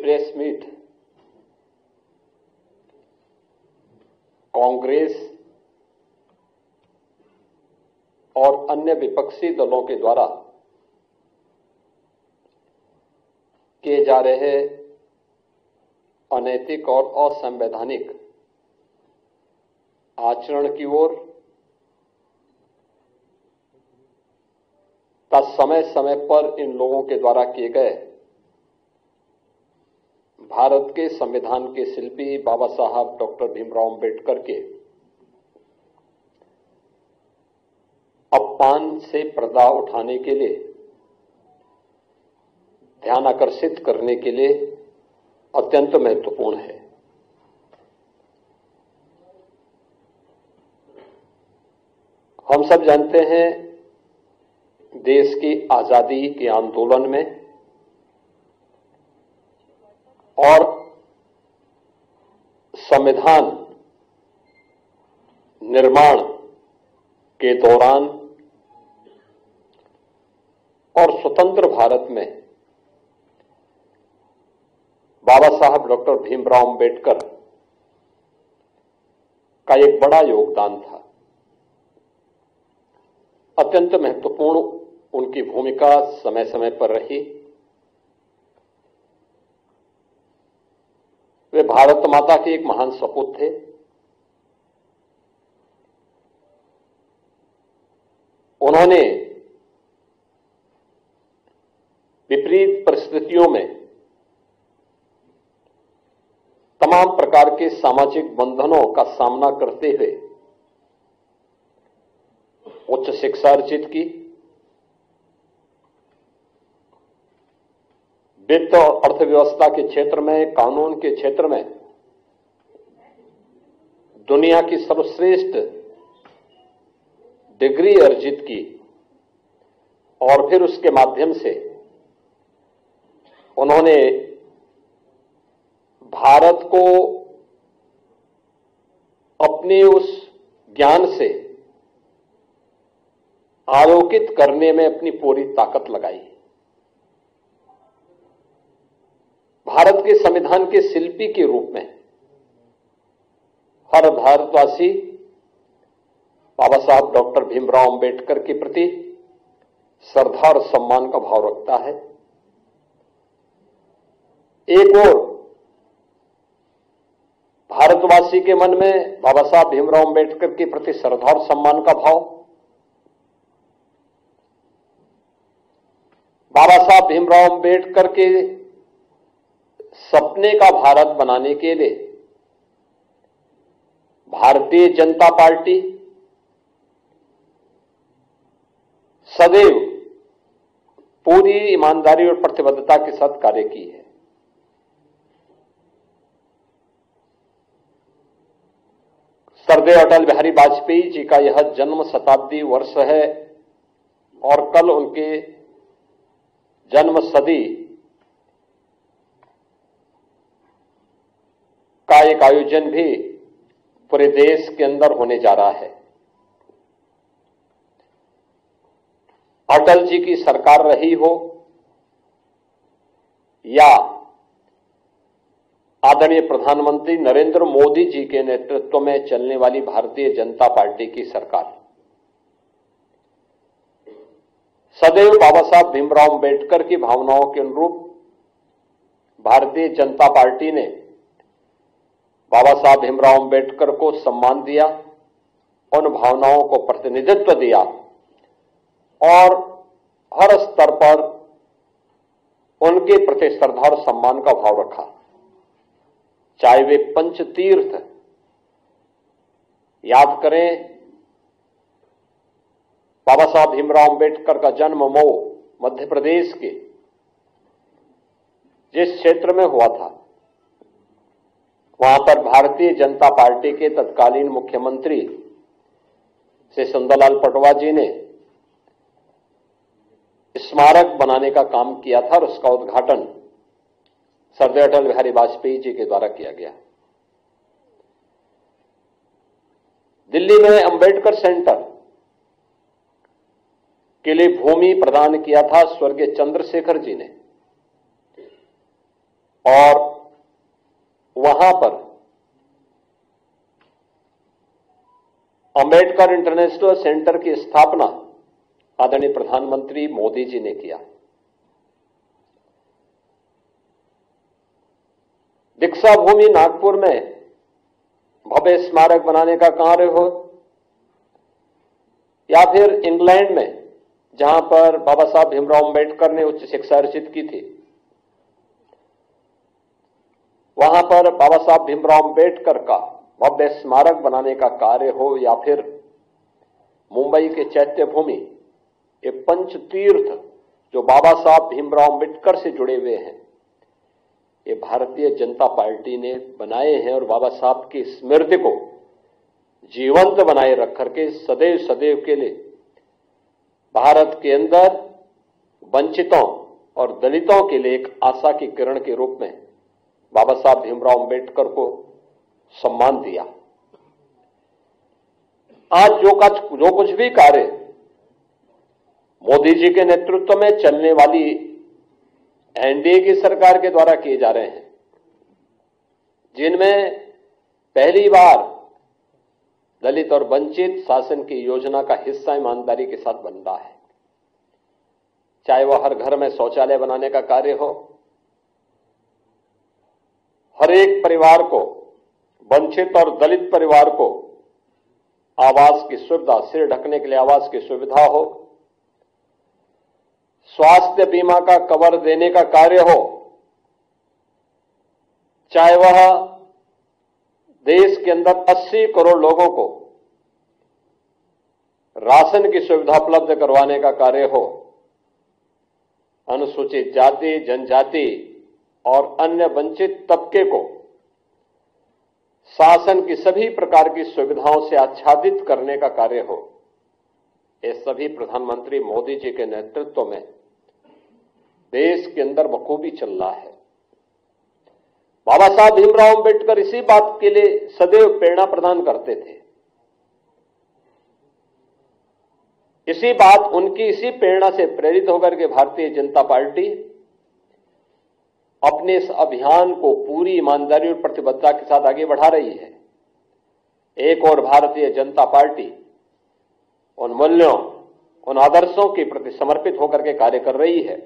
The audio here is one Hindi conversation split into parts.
प्रेस मीट कांग्रेस और अन्य विपक्षी दलों के द्वारा किए जा रहे अनैतिक और असंवैधानिक आचरण की ओर का समय समय पर इन लोगों के द्वारा किए गए भारत के संविधान के शिल्पी बाबा साहब डॉक्टर भीमराव अंबेडकर के अपमान से पर्दा उठाने के लिए, ध्यान आकर्षित करने के लिए अत्यंत महत्वपूर्ण है। हम सब जानते हैं देश की आजादी के आंदोलन में और संविधान निर्माण के दौरान और स्वतंत्र भारत में बाबा साहब डॉक्टर भीमराव अंबेडकर का एक बड़ा योगदान था। अत्यंत महत्वपूर्ण उनकी भूमिका समय समय पर रही। वे भारत माता के एक महान सपूत थे। उन्होंने विपरीत परिस्थितियों में तमाम प्रकार के सामाजिक बंधनों का सामना करते हुए उच्च शिक्षा अर्जित की, वित्त और अर्थव्यवस्था के क्षेत्र में, कानून के क्षेत्र में दुनिया की सर्वश्रेष्ठ डिग्री अर्जित की और फिर उसके माध्यम से उन्होंने भारत को अपने उस ज्ञान से आलोकित करने में अपनी पूरी ताकत लगाई। भारत के संविधान के शिल्पी के रूप में हर भारतवासी बाबा साहब डॉक्टर भीमराव अंबेडकर के प्रति श्रद्धा और सम्मान का भाव रखता है। एक ओर भारतवासी के मन में बाबा साहब भीमराव अंबेडकर के प्रति श्रद्धा और सम्मान का भाव, बाबा साहब भीमराव अंबेडकर के सपने का भारत बनाने के लिए भारतीय जनता पार्टी सदैव पूरी ईमानदारी और प्रतिबद्धता के साथ कार्य की है। सरदेव अटल बिहारी वाजपेयी जी का यह जन्म शताब्दी वर्ष है और कल उनके जन्म सदी का एक आयोजन भी पूरे देश के अंदर होने जा रहा है। अटल जी की सरकार रही हो या आदरणीय प्रधानमंत्री नरेंद्र मोदी जी के नेतृत्व में चलने वाली भारतीय जनता पार्टी की सरकार, सदैव बाबा साहब भीमराव अंबेडकर की भावनाओं के अनुरूप भारतीय जनता पार्टी ने बाबा साहब भीमराव अंबेडकर को सम्मान दिया, उन भावनाओं को प्रतिनिधित्व दिया और हर स्तर पर उनके प्रति श्रद्धा और सम्मान का भाव रखा। चाहे वे पंचतीर्थ याद करें, बाबा साहब भीमराव अंबेडकर का जन्म मऊ मध्य प्रदेश के जिस क्षेत्र में हुआ था, वहां पर भारतीय जनता पार्टी के तत्कालीन मुख्यमंत्री श्री सुंदरलाल पटवा जी ने स्मारक बनाने का काम किया था और उसका उद्घाटन सरदेव अटल बिहारी वाजपेयी जी के द्वारा किया गया। दिल्ली में अंबेडकर सेंटर के लिए भूमि प्रदान किया था स्वर्गीय चंद्रशेखर जी ने। और वहां पर अंबेडकर इंटरनेशनल सेंटर की स्थापना आदरणीय प्रधानमंत्री मोदी जी ने किया। दीक्षा भूमि नागपुर में भव्य स्मारक बनाने का कार्य हो, या फिर इंग्लैंड में जहां पर बाबा साहब भीमराव अंबेडकर ने उच्च शिक्षा अर्जित की थी, वहां पर बाबा साहब भीमराव अंबेडकर का भव्य स्मारक बनाने का कार्य हो, या फिर मुंबई के चैत्य भूमि, ये पंच तीर्थ जो बाबा साहब भीमराव अंबेडकर से जुड़े हुए हैं, ये भारतीय जनता पार्टी ने बनाए हैं और बाबा साहब की स्मृति को जीवंत बनाए रख करके सदैव सदैव के लिए भारत के अंदर वंचितों और दलितों के लिए एक आशा की किरण के रूप में बाबा साहब भीमराव अंबेडकर को सम्मान दिया। आज जो कुछ भी कार्य मोदी जी के नेतृत्व में चलने वाली एनडीए की सरकार के द्वारा किए जा रहे हैं, जिनमें पहली बार दलित और वंचित शासन की योजना का हिस्सा ईमानदारी के साथ बन रहा है, चाहे वह हर घर में शौचालय बनाने का कार्य हो, हर एक परिवार को, वंचित और दलित परिवार को आवास की सुविधा, सिर ढकने के लिए आवास की सुविधा हो, स्वास्थ्य बीमा का कवर देने का कार्य हो, चाहे वह देश के अंदर 80 करोड़ लोगों को राशन की सुविधा उपलब्ध करवाने का कार्य हो, अनुसूचित जाति, जनजाति और अन्य वंचित तबके को शासन की सभी प्रकार की सुविधाओं से आच्छादित करने का कार्य हो, ये सभी प्रधानमंत्री मोदी जी के नेतृत्व में देश के अंदर बखूबी चल रहा है। बाबा साहब भीमराव अंबेडकर इसी बात के लिए सदैव प्रेरणा प्रदान करते थे। इसी प्रेरणा से प्रेरित होकर के भारतीय जनता पार्टी अपने इस अभियान को पूरी ईमानदारी और प्रतिबद्धता के साथ आगे बढ़ा रही है। एक और भारतीय जनता पार्टी उन मूल्यों, उन आदर्शों के प्रति समर्पित होकर के कार्य कर रही है,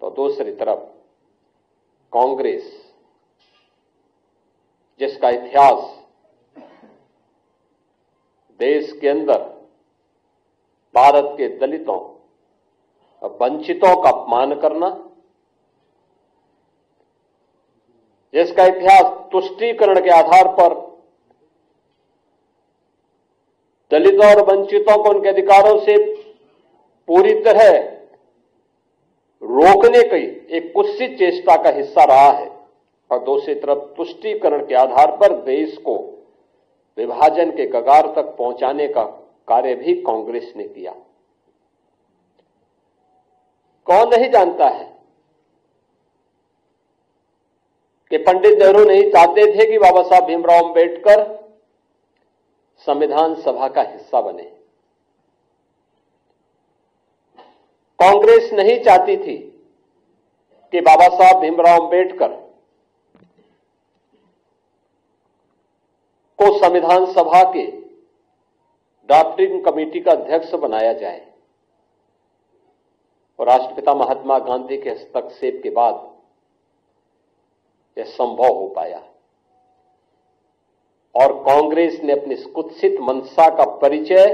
तो दूसरी तरफ कांग्रेस, जिसका इतिहास देश के अंदर भारत के दलितों और वंचितों का अपमान करना, जिसका इतिहास तुष्टीकरण के आधार पर दलितों और वंचितों को उनके अधिकारों से पूरी तरह रोकने की एक कुत्सित चेष्टा का हिस्सा रहा है, और दूसरी तरफ तुष्टीकरण के आधार पर देश को विभाजन के कगार तक पहुंचाने का कार्य भी कांग्रेस ने किया। कौन नहीं जानता है कि पंडित नेहरू नहीं चाहते थे कि बाबा साहब भीमराव अंबेडकर संविधान सभा का हिस्सा बने। कांग्रेस नहीं चाहती थी कि बाबा साहब भीमराव अंबेडकर को संविधान सभा के ड्राफ्टिंग कमेटी का अध्यक्ष बनाया जाए, और राष्ट्रपिता महात्मा गांधी के हस्तक्षेप के बाद यह संभव हो पाया। और कांग्रेस ने अपनी कुत्सित मंशा का परिचय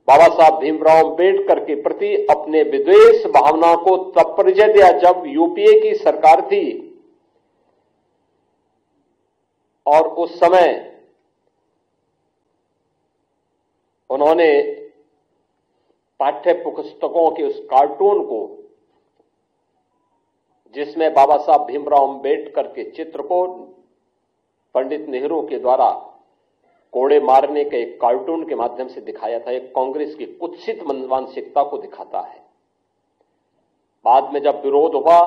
बाबा साहब भीमराव अंबेडकर के प्रति अपने विद्वेष भावना को तब परिचय दिया जब यूपीए की सरकार थी, और उस समय उन्होंने पाठ्य पुस्तकों के उस कार्टून को, जिसमें बाबा साहब भीमराव अंबेडकर के चित्र को पंडित नेहरू के द्वारा कोड़े मारने के एक कार्टून के माध्यम से दिखाया था, एक कांग्रेस की कुत्सित मानसिकता को दिखाता है। बाद में जब विरोध हुआ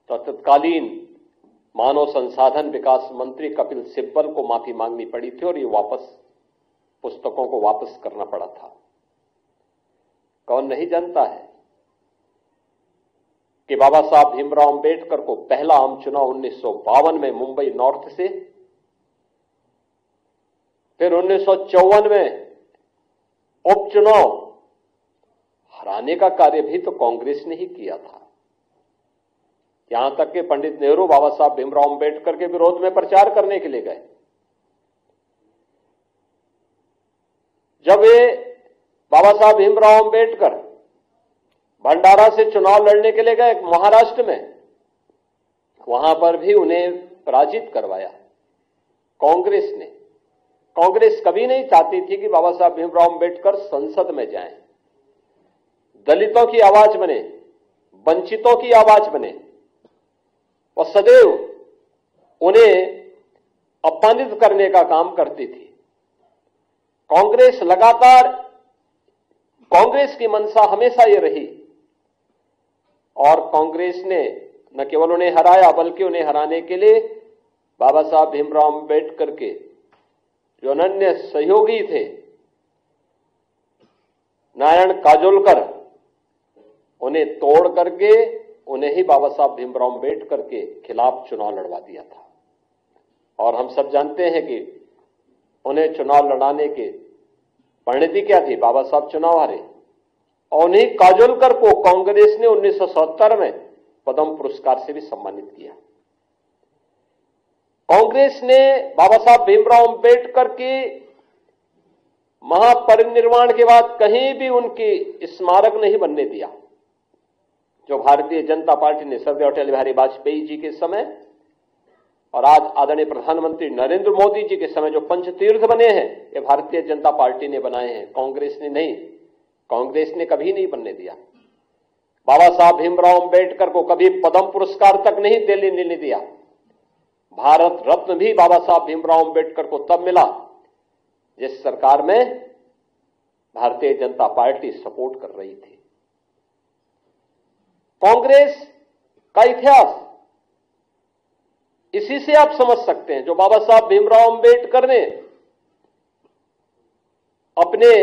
तो तत्कालीन मानव संसाधन विकास मंत्री कपिल सिब्बल को माफी मांगनी पड़ी थी, और ये पुस्तकों को वापस करना पड़ा था। कौन नहीं जानता है कि बाबा साहब भीमराव अंबेडकर को पहला आम चुनाव 1952 में मुंबई नॉर्थ से, फिर 1954 में उपचुनाव हराने का कार्य भी तो कांग्रेस ने ही किया था। यहां तक कि पंडित नेहरू बाबा साहब भीमराव अंबेडकर के विरोध में प्रचार करने के लिए गए। जब वे बाबा साहब भीमराव अंबेडकर भंडारा से चुनाव लड़ने के लिए गए महाराष्ट्र में, वहां पर भी उन्हें पराजित करवाया कांग्रेस ने। कांग्रेस कभी नहीं चाहती थी कि बाबा साहब भीमराव अंबेडकर संसद में जाएं, दलितों की आवाज बने, वंचितों की आवाज बने, और सदैव उन्हें अपमानित करने का काम करती थी। कांग्रेस लगातार, कांग्रेस की मंशा हमेशा ये रही, और कांग्रेस ने न केवल उन्हें हराया बल्कि उन्हें हराने के लिए बाबा साहब भीमराव अंबेडकर के जो अनन्य सहयोगी थे नारायण काजोलकर, उन्हें तोड़ करके उन्हें ही बाबा साहब भीमराव अंबेडकर के खिलाफ चुनाव लड़वा दिया था। और हम सब जानते हैं कि उन्हें चुनाव लड़ाने के परिणति क्या थी, बाबा साहब चुनाव हारे। और उन्हीं काजोलकर को कांग्रेस ने 1970 में पद्म पुरस्कार से भी सम्मानित किया। कांग्रेस ने बाबा साहब भीमराव अंबेडकर के महापरिनिर्वाण के बाद कहीं भी उनकी स्मारक नहीं बनने दिया। जो भारतीय जनता पार्टी ने स्वर्गीय अटल बिहारी वाजपेयी जी के समय और आज आदरणीय प्रधानमंत्री नरेंद्र मोदी जी के समय जो पंचतीर्थ बने हैं, ये भारतीय जनता पार्टी ने बनाए हैं, कांग्रेस ने नहीं। कांग्रेस ने कभी नहीं बनने दिया। बाबा साहब भीमराव अंबेडकर को कभी पद्म पुरस्कार तक नहीं देने दिया। भारत रत्न भी बाबा साहब भीमराव अंबेडकर को तब मिला जिस सरकार में भारतीय जनता पार्टी सपोर्ट कर रही थी। कांग्रेस का इतिहास इसी से आप समझ सकते हैं, जो बाबा साहब भीमराव अंबेडकर ने अपने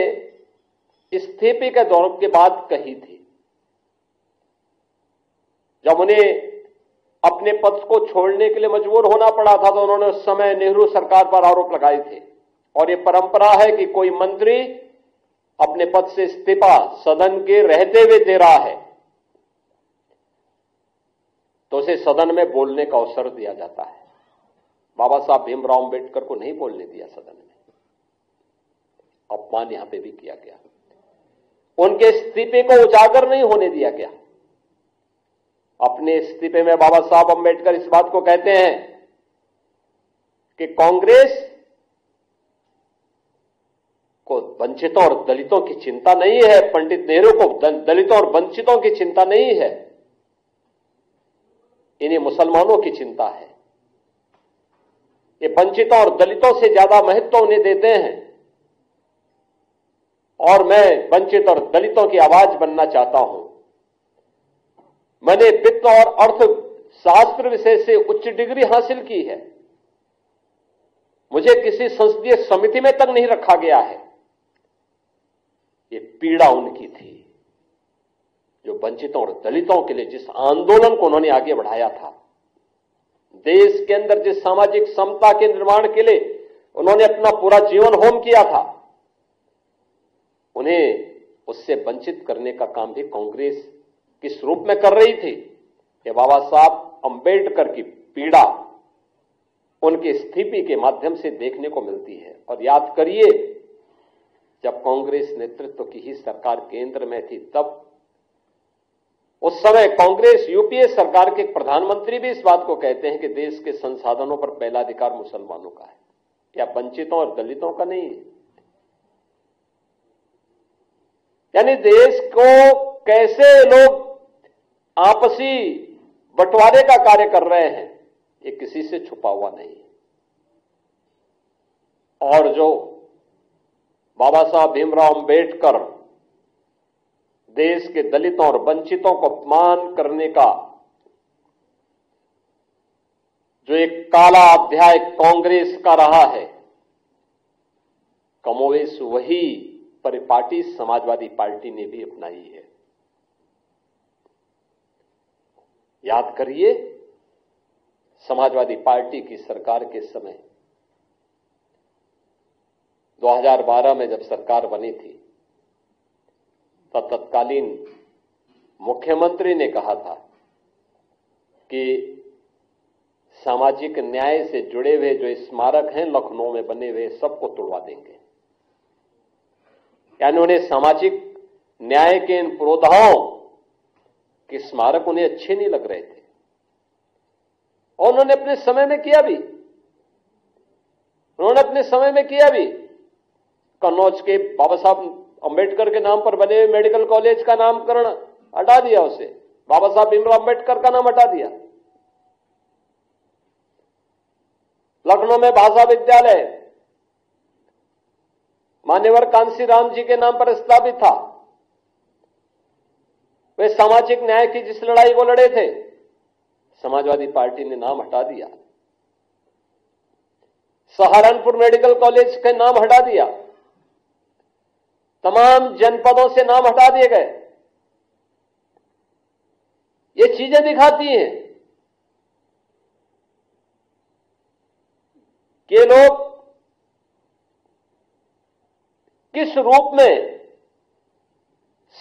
इस्तीफे के दौर के बाद कही थी। जब उन्हें अपने पद को छोड़ने के लिए मजबूर होना पड़ा था तो उन्होंने उस समय नेहरू सरकार पर आरोप लगाए थे। और यह परंपरा है कि कोई मंत्री अपने पद से इस्तीफा सदन के रहते हुए दे रहा है तो उसे सदन में बोलने का अवसर दिया जाता है। बाबा साहब भीमराव अंबेडकर को नहीं बोलने दिया सदन में, अपमान यहां पे भी किया गया। उनके इस्तीफे को उजागर नहीं होने दिया गया। अपने इस्तीफे में बाबा साहब अंबेडकर इस बात को कहते हैं कि कांग्रेस को वंचितों और दलितों की चिंता नहीं है, पंडित नेहरू को दलितों और वंचितों की चिंता नहीं है, इन्हें मुसलमानों की चिंता है। ये वंचितों और दलितों से ज्यादा महत्व उन्हें देते हैं और मैं वंचित और दलितों की आवाज बनना चाहता हूं। मैंने वित्त और अर्थशास्त्र विषय से उच्च डिग्री हासिल की है, मुझे किसी संसदीय समिति में तक नहीं रखा गया है। ये पीड़ा उनकी थी जो वंचितों और दलितों के लिए जिस आंदोलन को उन्होंने आगे बढ़ाया था, देश के अंदर जिस सामाजिक समता के निर्माण के लिए उन्होंने अपना पूरा जीवन होम किया था, उन्हें उससे वंचित करने का काम भी कांग्रेस किस रूप में कर रही थी। कि बाबा साहब अंबेडकर की पीड़ा उनके इस्तीफे के माध्यम से देखने को मिलती है। और याद करिए, जब कांग्रेस नेतृत्व की ही सरकार केंद्र में थी, तब उस समय कांग्रेस यूपीए सरकार के प्रधानमंत्री भी इस बात को कहते हैं कि देश के संसाधनों पर पहला अधिकार मुसलमानों का है, या वंचितों और दलितों का नहीं है। यानी देश को कैसे लोग आपसी बंटवारे का कार्य कर रहे हैं, ये किसी से छुपा हुआ नहीं। और जो बाबा साहब भीमराव अंबेडकर देश के दलितों और वंचितों को अपमान करने का जो एक काला अध्याय कांग्रेस का रहा है, कमोवेश वही परिपाटी समाजवादी पार्टी ने भी अपनाई है। याद करिए, समाजवादी पार्टी की सरकार के समय 2012 में जब सरकार बनी थी तब तत्कालीन मुख्यमंत्री ने कहा था कि सामाजिक न्याय से जुड़े हुए जो स्मारक हैं लखनऊ में बने हुए सबको तोड़वा देंगे। यानी उन्हें सामाजिक न्याय के इन पुरोधाओं के स्मारक उन्हें अच्छे नहीं लग रहे थे और उन्होंने अपने समय में किया भी। कन्नौज के बाबा साहब अंबेडकर के नाम पर बने हुए मेडिकल कॉलेज का नामकरण हटा दिया, उसे बाबा साहब भीमराव अंबेडकर का नाम हटा दिया। लखनऊ में भाषा विद्यालय मान्यवर कांशीराम जी के नाम पर स्थापित था। वे सामाजिक न्याय की जिस लड़ाई को लड़े थे, समाजवादी पार्टी ने नाम हटा दिया। सहारनपुर मेडिकल कॉलेज के नाम हटा दिया, तमाम जनपदों से नाम हटा दिए गए। ये चीजें दिखाती हैं कि लोग किस रूप में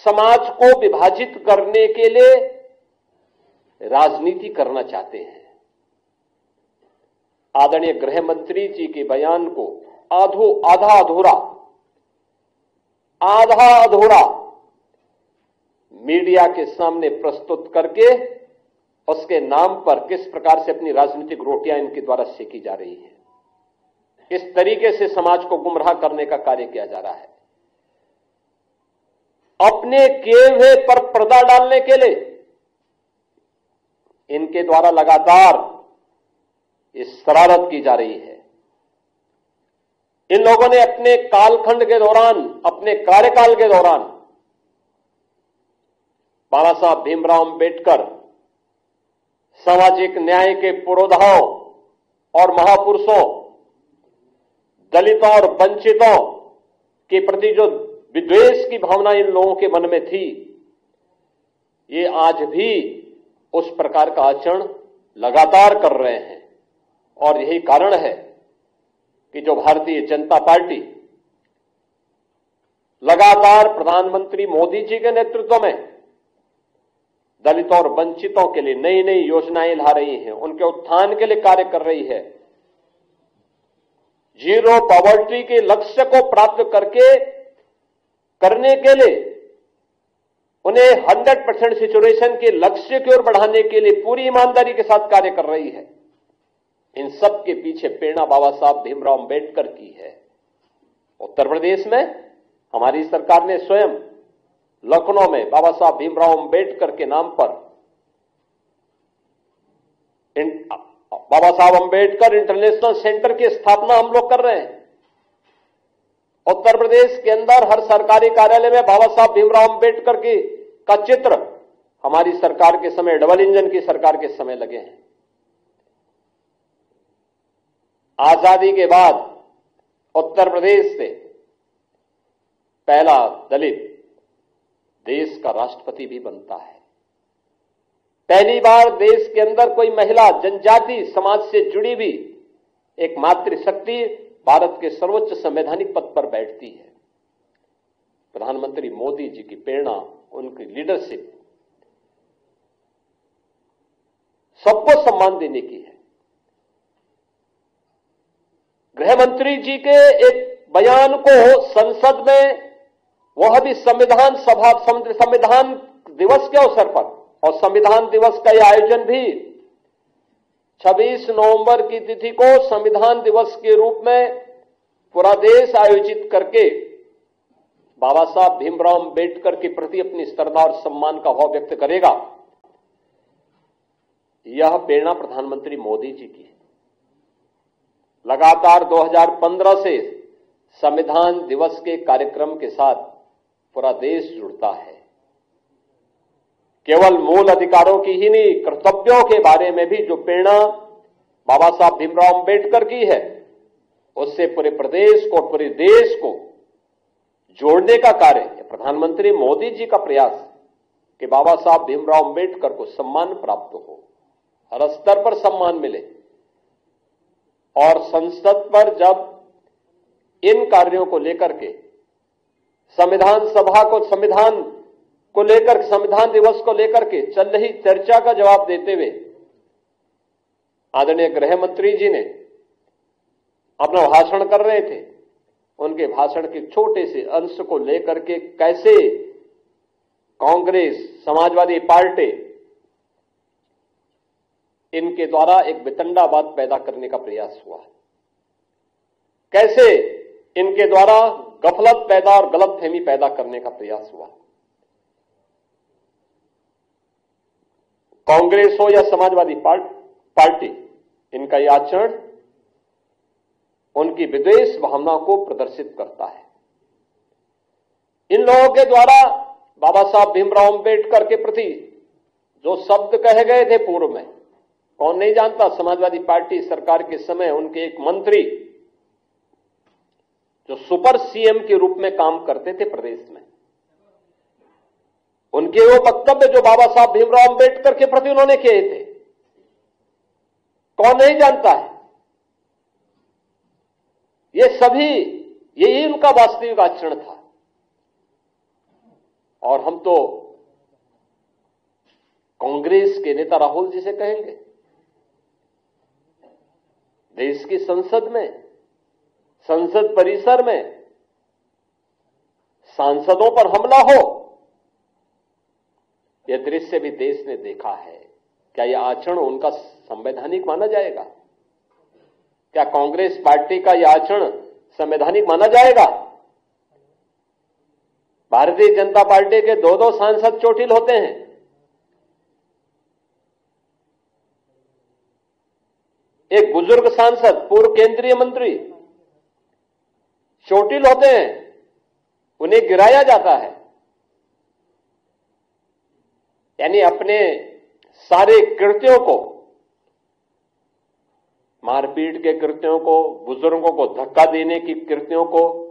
समाज को विभाजित करने के लिए राजनीति करना चाहते हैं। आदरणीय गृह मंत्री जी के बयान को आधा अधूरा मीडिया के सामने प्रस्तुत करके उसके नाम पर किस प्रकार से अपनी राजनीतिक रोटियां इनके द्वारा सेकी जा रही है, किस तरीके से समाज को गुमराह करने का कार्य किया जा रहा है। अपने किए हुए पर पर्दा डालने के लिए इनके द्वारा लगातार इस शरारत की जा रही है। इन लोगों ने अपने कालखंड के दौरान, अपने कार्यकाल के दौरान बाबा साहब भीमराव अंबेडकर सामाजिक न्याय के पुरोधाओं और महापुरुषों, दलितों और वंचितों के प्रति जो विद्वेष की भावना इन लोगों के मन में थी, ये आज भी उस प्रकार का आचरण लगातार कर रहे हैं। और यही कारण है कि जो भारतीय जनता पार्टी लगातार प्रधानमंत्री मोदी जी के नेतृत्व में दलितों और वंचितों के लिए नई नई योजनाएं ला रही है, उनके उत्थान के लिए कार्य कर रही है। जीरो पॉवर्टी के लक्ष्य को प्राप्त करने के लिए उन्हें 100% सिचुएशन के लक्ष्य की ओर बढ़ाने के लिए पूरी ईमानदारी के साथ कार्य कर रही है। इन सब के पीछे प्रेरणा बाबा साहब भीमराव अंबेडकर की है। उत्तर प्रदेश में हमारी सरकार ने स्वयं लखनऊ में बाबा साहब भीमराव अंबेडकर के नाम पर बाबा साहब अंबेडकर इंटरनेशनल सेंटर की स्थापना हम लोग कर रहे हैं। उत्तर प्रदेश के अंदर हर सरकारी कार्यालय में बाबा साहब भीमराव अंबेडकर का चित्र हमारी सरकार के समय, डबल इंजन की सरकार के समय लगे हैं। आजादी के बाद उत्तर प्रदेश से पहला दलित देश का राष्ट्रपति भी बनता है। पहली बार देश के अंदर कोई महिला जनजाति समाज से जुड़ी हुई एक मातृशक्ति भारत के सर्वोच्च संवैधानिक पद पर बैठती है। प्रधानमंत्री मोदी जी की प्रेरणा, उनकी लीडरशिप सबको सम्मान देने की है। गृह मंत्री जी के एक बयान को संसद में, वह भी संविधान दिवस के अवसर पर, और संविधान दिवस का यह आयोजन भी 26 नवंबर की तिथि को संविधान दिवस के रूप में पूरा देश आयोजित करके बाबा साहब भीमराव अंबेडकर के प्रति अपनी श्रद्धा और सम्मान का भाव व्यक्त करेगा। यह प्रेरणा प्रधानमंत्री मोदी जी की है। लगातार 2015 से संविधान दिवस के कार्यक्रम के साथ पूरा देश जुड़ता है। केवल मूल अधिकारों की ही नहीं, कर्तव्यों के बारे में भी जो प्रेरणा बाबा साहब भीमराव अंबेडकर की है, उससे पूरे प्रदेश को, पूरे देश को जोड़ने का कार्य प्रधानमंत्री मोदी जी का प्रयास है। कि बाबा साहब भीमराव अंबेडकर को सम्मान प्राप्त हो, हर स्तर पर सम्मान मिले, और संसद पर जब इन कार्यों को लेकर के संविधान सभा को संविधान दिवस को लेकर के चल रही चर्चा का जवाब देते हुए आदरणीय गृह मंत्री जी ने अपना भाषण कर रहे थे, उनके भाषण के छोटे से अंश को लेकर के कैसे कांग्रेस, समाजवादी पार्टी इनके द्वारा एक वितंडावाद पैदा करने का प्रयास हुआ, कैसे इनके द्वारा गफलत पैदा और गलतफहमी पैदा करने का प्रयास हुआ। कांग्रेस हो या समाजवादी पार्टी, इनका यह आचरण उनकी विद्वेष भावना को प्रदर्शित करता है। इन लोगों के द्वारा बाबा साहब भीमराव अंबेडकर के प्रति जो शब्द कहे गए थे पूर्व में, कौन नहीं जानता, समाजवादी पार्टी सरकार के समय उनके एक मंत्री जो सुपर सीएम के रूप में काम करते थे प्रदेश में, उनके वो वक्तव्य जो बाबा साहब भीमराव अंबेडकर के प्रति उन्होंने किए थे, कौन नहीं जानता है। ये सभी, यही उनका वास्तविक आचरण था। और हम तो कांग्रेस के नेता राहुल जी से कहेंगे, देश की संसद में, संसद परिसर में सांसदों पर हमला हो, यह दृश्य भी देश ने देखा है। क्या यह आचरण उनका संवैधानिक माना जाएगा? क्या कांग्रेस पार्टी का यह आचरण संवैधानिक माना जाएगा? भारतीय जनता पार्टी के दो सांसद चोटिल होते हैं। एक बुजुर्ग सांसद, पूर्व केंद्रीय मंत्री चोटिल होते हैं, उन्हें गिराया जाता है। यानी अपने सारे कृत्यों को, मारपीट के कृत्यों को, बुजुर्गों को धक्का देने की कृत्यों को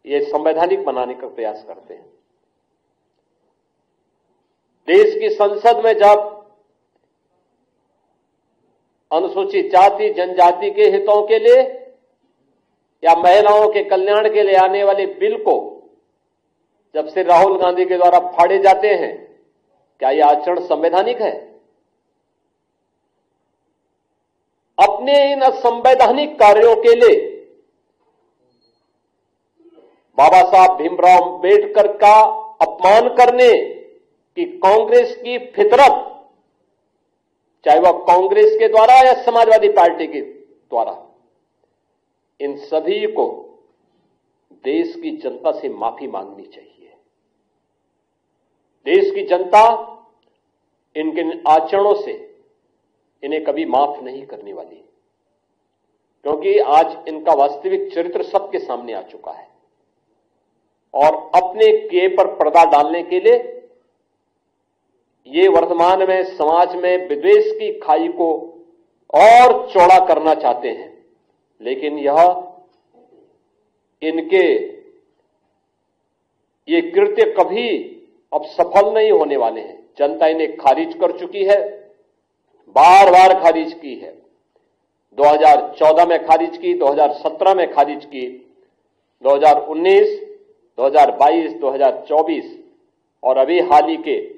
ये संवैधानिक बनाने का प्रयास करते हैं। देश की संसद में जब अनुसूचित जाति जनजाति के हितों के लिए या महिलाओं के कल्याण के लिए आने वाले बिल को जब से राहुल गांधी के द्वारा फाड़े जाते हैं, क्या यह आचरण संवैधानिक है? अपने इन असंवैधानिक कार्यों के लिए बाबा साहब भीमराव अंबेडकर का अपमान करने की कांग्रेस की फितरत, चाहे वह कांग्रेस के द्वारा या समाजवादी पार्टी के द्वारा, इन सभी को देश की जनता से माफी मांगनी चाहिए। देश की जनता इनके आचरणों से इन्हें कभी माफ नहीं करने वाली, क्योंकि आज इनका वास्तविक चरित्र सबके सामने आ चुका है। और अपने किए पर पर्दा डालने के लिए ये वर्तमान में समाज में विद्वेष की खाई को और चौड़ा करना चाहते हैं, लेकिन यह इनके ये कृत्य कभी अब सफल नहीं होने वाले हैं। जनता इन्हें खारिज कर चुकी है, बार बार खारिज की है। 2014 में खारिज की, 2017 में खारिज की, 2019, 2022, 2024 और अभी हाल ही के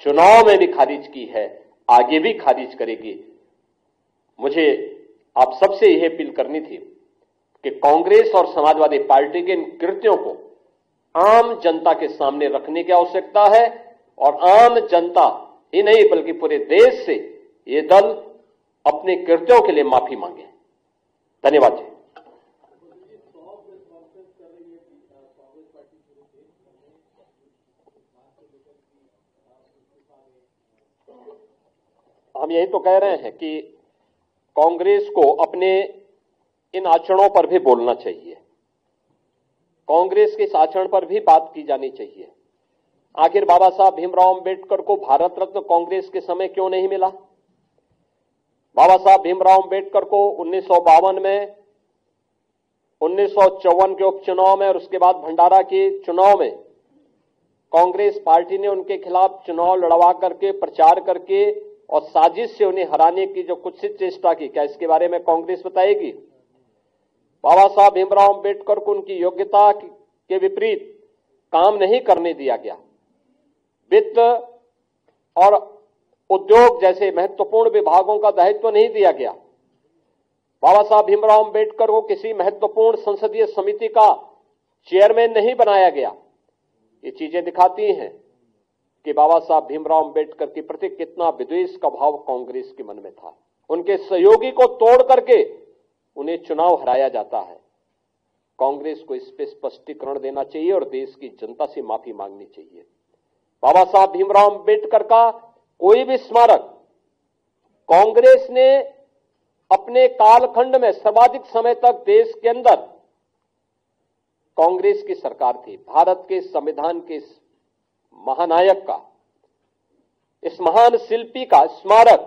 चुनाव में भी खारिज की है, आगे भी खारिज करेगी। मुझे आप सबसे यह अपील करनी थी कि कांग्रेस और समाजवादी पार्टी के इन कृत्यों को आम जनता के सामने रखने की आवश्यकता है, और आम जनता ही नहीं बल्कि पूरे देश से ये दल अपने कृत्यों के लिए माफी मांगे। धन्यवाद जी। हम यही तो कह रहे हैं कि कांग्रेस को अपने इन आचरणों पर भी बोलना चाहिए, कांग्रेस के इस आचरण पर भी बात की जानी चाहिए। आखिर बाबा साहब भीमराव अंबेडकर को भारत रत्न कांग्रेस के समय क्यों नहीं मिला? बाबा साहब भीमराव अंबेडकर को 1952 में, 1954 के उपचुनाव में और उसके बाद भंडारा के चुनाव में कांग्रेस पार्टी ने उनके खिलाफ चुनाव लड़वा करके, प्रचार करके और साजिश से उन्हें हराने की जो कुत्सित चेष्टा की, क्या इसके बारे में कांग्रेस बताएगी? बाबा साहब भीमराव अंबेडकर को उनकी योग्यता के विपरीत काम नहीं करने दिया गया। वित्त और उद्योग जैसे महत्वपूर्ण विभागों का दायित्व नहीं दिया गया। बाबा साहब भीमराव अंबेडकर को किसी महत्वपूर्ण संसदीय समिति का चेयरमैन नहीं बनाया गया। ये चीजें दिखाती हैं कि बाबा साहब भीमराव अंबेडकर के प्रति कितना विद्वेष का भाव कांग्रेस के मन में था। उनके सहयोगी को तोड़ करके उन्हें चुनाव हराया जाता है। कांग्रेस को इस पर स्पष्टीकरण देना चाहिए और देश की जनता से माफी मांगनी चाहिए। बाबा साहब भीमराव अंबेडकर का कोई भी स्मारक कांग्रेस ने अपने कालखंड में सर्वाधिक समय तक देश के अंदर, कांग्रेस की सरकार थी, भारत के संविधान के महानायक का, इस महान शिल्पी का स्मारक,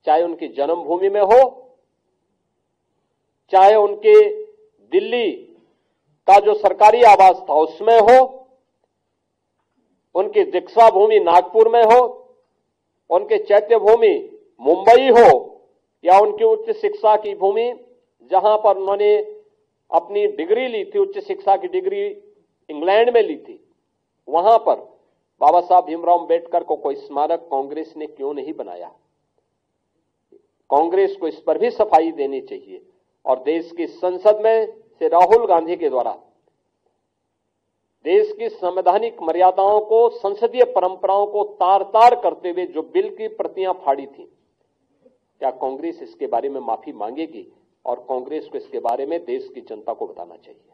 चाहे उनकी जन्मभूमि में हो, चाहे उनके दिल्ली का जो सरकारी आवास था उसमें हो, उनकी दीक्षा भूमि नागपुर में हो, उनके चैत्य भूमि मुंबई हो, या उनकी उच्च शिक्षा की भूमि जहां पर उन्होंने अपनी डिग्री ली थी, उच्च शिक्षा की डिग्री इंग्लैंड में ली थी, वहां पर बाबा साहब भीमराव अंबेडकर को कोई स्मारक कांग्रेस ने क्यों नहीं बनाया? कांग्रेस को इस पर भी सफाई देनी चाहिए और देश की संसद में से राहुल गांधी के द्वारा देश की संवैधानिक मर्यादाओं को, संसदीय परंपराओं को तार तार करते हुए जो बिल की प्रतियां फाड़ी थी, क्या कांग्रेस इसके बारे में माफी मांगेगी? और कांग्रेस को इसके बारे में देश की जनता को बताना चाहिए।